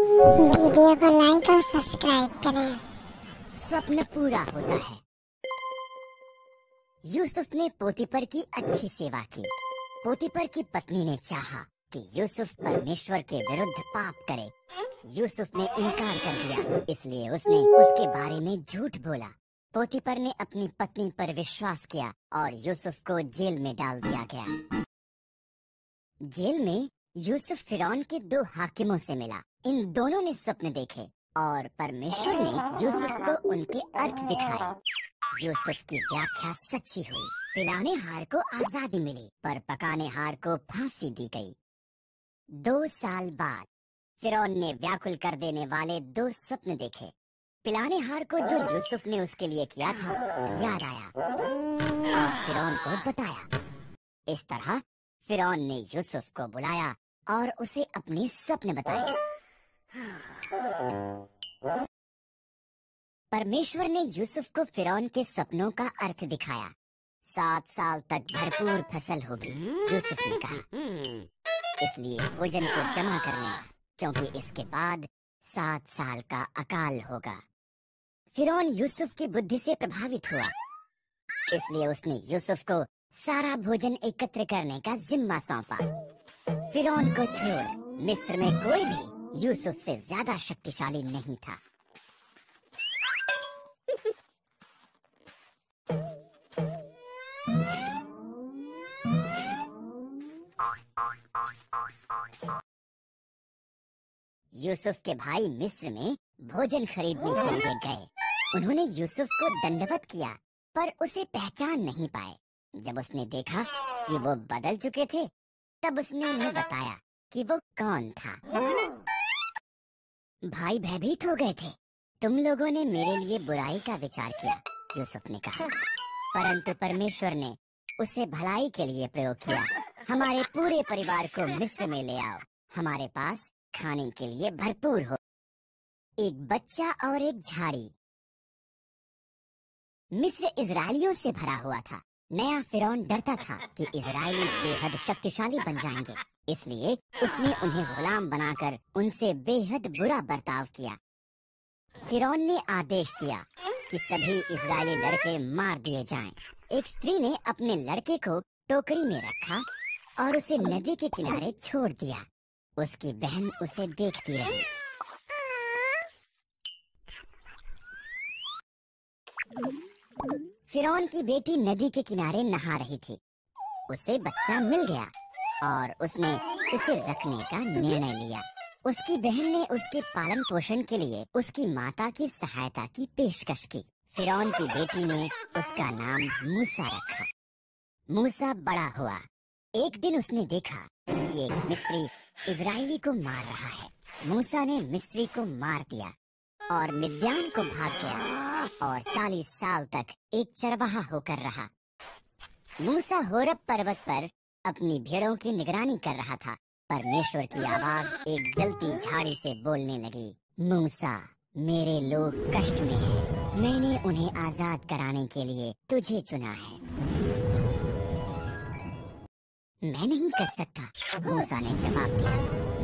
Video को like और subscribe करें। स्वप्न पूरा होता है। यूसुफ ने पोतीपर की अच्छी सेवा की। पोतीपर की पत्नी ने चाहा कि यूसुफ परमेश्वर के विरुद्ध पाप करे। यूसुफ ने इनकार कर दिया, इसलिए उसने उसके बारे में झूठ बोला। पोतीपर ने अपनी पत्नी पर विश्वास किया और यूसुफ को जेल में डाल दिया गया। जेल में यूसुफ फिरौन के 2 हाकिमों से मिला। इन दोनों ने स्वप्न देखे और परमेश्वर ने यूसुफ को उनके अर्थ दिखाए। यूसुफ की व्याख्या सच्ची हुई। पिलाने हार को आजादी मिली, पर पकाने हार को फांसी दी गई। 2 साल बाद फिरौन ने व्याकुल कर देने वाले 2 स्वप्न देखे। पिलाने हार को जो यूसुफ ने उसके लिए किया था याद आया और फिरौन को बताया। इस तरह फिरौन ने यूसुफ को बुलाया और उसे अपने स्वप्न बताए। परमेश्वर ने यूसुफ को फिरौन के स्वप्नों का अर्थ दिखाया। 7 साल तक भरपूर फसल होगी, यूसुफ ने कहा। इसलिए भोजन को जमा कर लें, क्योंकि इसके बाद 7 साल का अकाल होगा। फिरौन यूसुफ की बुद्धि से प्रभावित हुआ, इसलिए उसने यूसुफ को सारा भोजन एकत्र करने का जिम्मा सौंपा। फिरौन को छोड़ मिस्र में कोई भी यूसुफ से ज्यादा शक्तिशाली नहीं था। यूसुफ के भाई मिस्र में भोजन खरीदने के लिए गए। उन्होंने यूसुफ को दंडवत किया, पर उसे पहचान नहीं पाए। जब उसने देखा कि वो बदल चुके थे, तब उसने उन्हें बताया कि वो कौन था। भाई भयभीत हो गए थे। तुम लोगों ने मेरे लिए बुराई का विचार किया, यूसुफ ने कहा, परंतु परमेश्वर ने उसे भलाई के लिए प्रयोग किया। हमारे पूरे परिवार को मिस्र में ले आओ, हमारे पास खाने के लिए भरपूर हो। एक बच्चा और एक झाड़ी। मिस्र इजरायलियों से भरा हुआ था। नया फिरौन डरता था कि इजरायली बेहद शक्तिशाली बन जाएंगे, इसलिए उसने उन्हें गुलाम बनाकर उनसे बेहद बुरा बर्ताव किया। फिरौन ने आदेश दिया कि सभी इजरायली लड़के मार दिए जाएं। एक स्त्री ने अपने लड़के को टोकरी में रखा और उसे नदी के किनारे छोड़ दिया। उसकी बहन उसे देखती रही। फिरौन की बेटी नदी के किनारे नहा रही थी। उसे बच्चा मिल गया और उसने उसे रखने का निर्णय लिया। उसकी बहन ने उसके पालन पोषण के लिए उसकी माता की सहायता की पेशकश की। फिरौन की बेटी ने उसका नाम मूसा रखा। मूसा बड़ा हुआ। एक दिन उसने देखा कि एक मिस्री इजरायली को मार रहा है। मूसा ने मिस्री को मार दिया और मिद्यान को भाग गया और 40 साल तक एक चरवाहा होकर रहा। मूसा होरब पर्वत पर अपनी भेड़ों की निगरानी कर रहा था। परमेश्वर की आवाज एक जलती झाड़ी से बोलने लगी, मूसा, मेरे लोग कष्ट में हैं। मैंने उन्हें आजाद कराने के लिए तुझे चुना है। मैं नहीं कर सकता, मूसा ने जवाब दिया।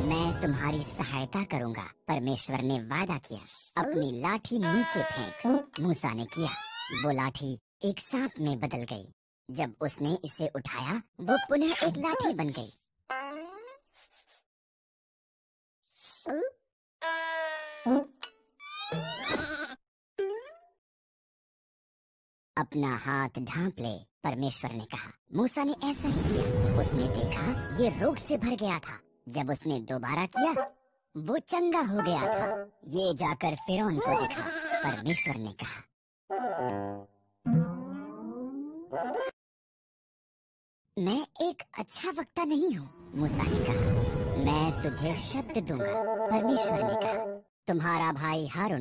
मैं तुम्हारी सहायता करूंगा, परमेश्वर ने वादा किया। अपनी लाठी नीचे फेंक। मूसा ने किया। वो लाठी एक सांप में बदल गई। जब उसने इसे उठाया, वो पुनः एक लाठी बन गई। अपना हाथ ढांप ले, परमेश्वर ने कहा। मूसा ने ऐसा ही किया। उसने देखा ये रोग से भर गया था। जब उसने दोबारा किया, वो चंगा हो गया था। ये जाकर फिरौन को दिखा। परमेश्वर ने कहा, मैं एक अच्छा वक्ता नहीं हूँ। मूसा ने कहा, मैं तुझे शब्द दूंगा। परमेश्वर ने कहा, तुम्हारा भाई हारून